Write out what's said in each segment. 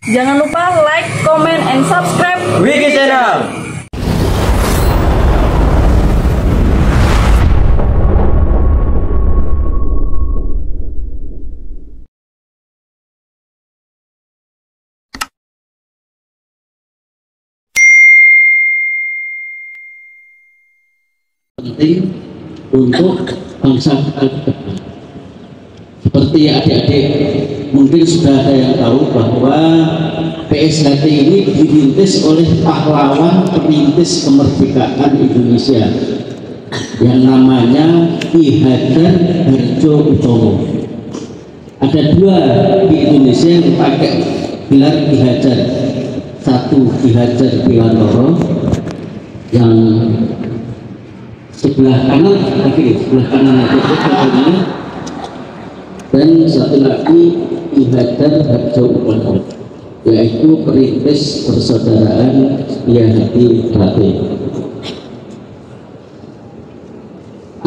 Jangan lupa like, comment, and subscribe Wiki Channel. Penting untuk bangsa kita ke depan. Seperti adik-adik mungkin sudah ada yang tahu bahwa PSHT ini dirintis oleh pahlawan perintis kemerdekaan Indonesia yang namanya Ki Hajar Hardjoatomo. Ada dua di Indonesia yang pakai gelar Ki Hajar. Satu Ki Hajar Dewantara yang sebelah kanan itu dan satu lagi Ki Hajar Hardjoatomo, yaitu perintis persaudaraan Setia Hati Batin.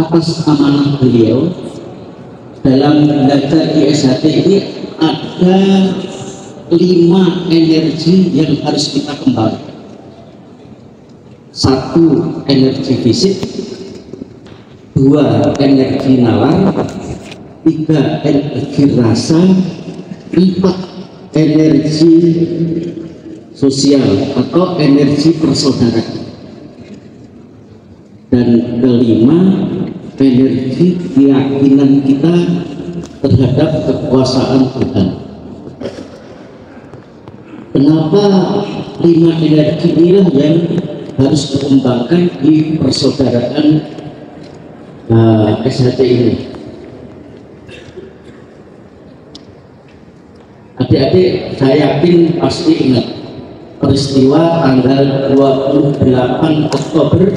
Atas amanah beliau dalam belajar ISHT ini ada 5 energi yang harus kita kembangkan. 1 energi fisik, 2 energi nalar, 3 energi rasa, 4 energi sosial atau energi persaudaraan, dan kelima energi keyakinan kita terhadap kekuasaan Tuhan. Kenapa 5 energi inilah yang harus dikembangkan di persaudaraan SHT ini? Adik-adik, saya yakin pasti ingat peristiwa tanggal 28 Oktober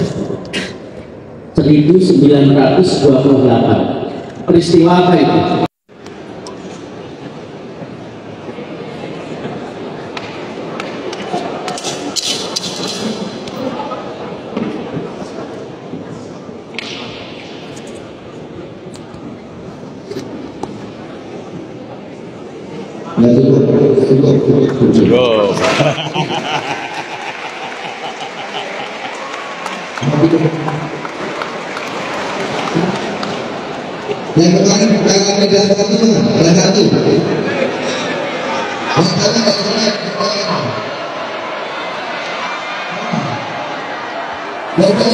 1928. Peristiwa apa itu? Cukup. Yang kemarin bukan ada satu.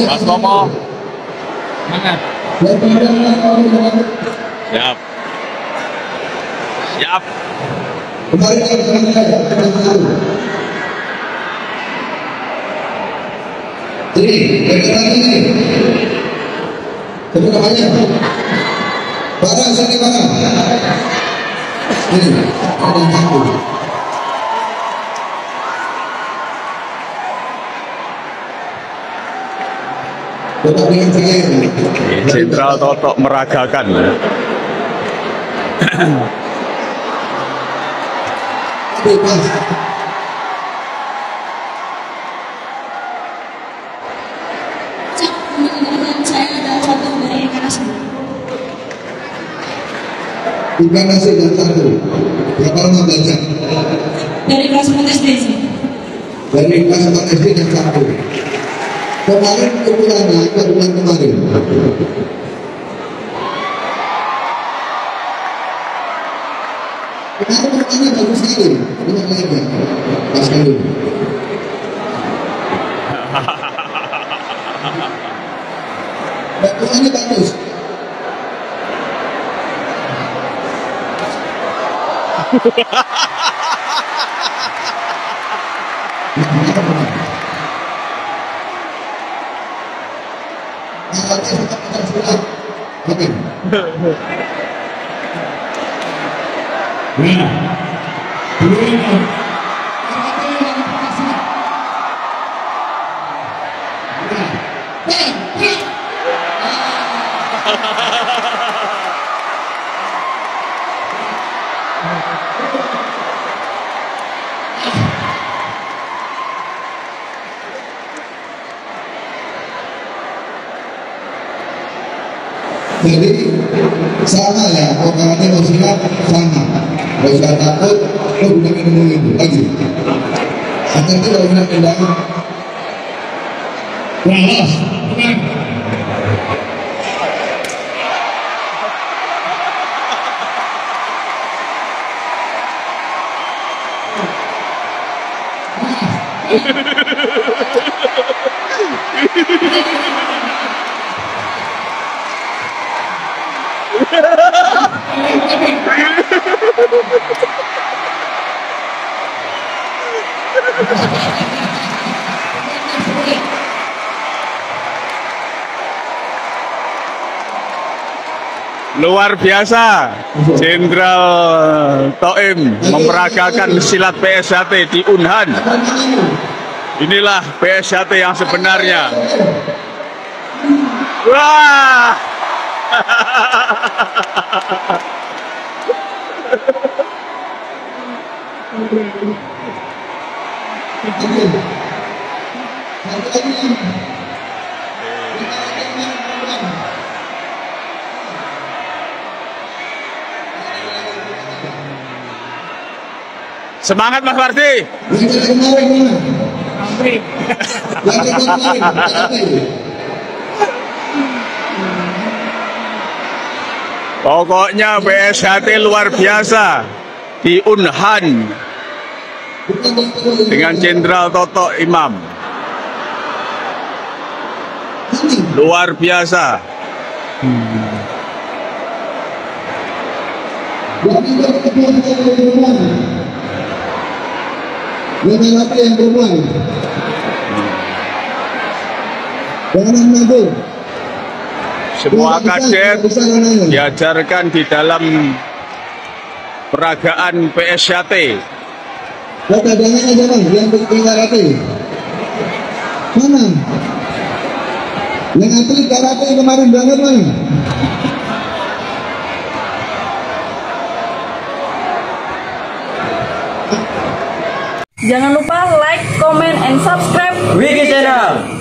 Mas Tomo. Semangat. Siap. Siap. Kemarin jadi bagaimana ini? Terima kasih. Barang sini barang. Ini ada yang takut. Bapak dengan saya. Jenderal Toto meragakan. Bebas. Saya ada satu dari kelas Bukan nasi dan satu. Berapa lama belajar? dari kelas 4 SD sih. Dari kelas 4 SD dan satu. Kemarin bulan kemarin. Kemarin pertanyaan bagus sekali. Terima kasih. Pas sekali. Bagusannya bagus. Oke. Jadi sama ya, pokoknya usia sama. Kalau sudah takut, lo gunakan ilmu itu lagi. Akan itu kalau gunakan tendangan. Keras, tenang. Luar biasa, Jenderal Toim memeragakan silat PSHT di Unhan. Inilah PSHT yang sebenarnya. Wah! Semangat Mas Wardi. Pokoknya PSHT luar biasa di Unhan dengan Jenderal Toto Imam. Luar biasa. Dengan apa yang berbuang? Jangan maju. Semua kadet diajarkan di dalam peragaan PSHT. Lo cadangan aja bang, yang bikin karate. Mana? Yang atlet karate kemarin banget mana? Jangan lupa like, comment, and subscribe Wiki Channel.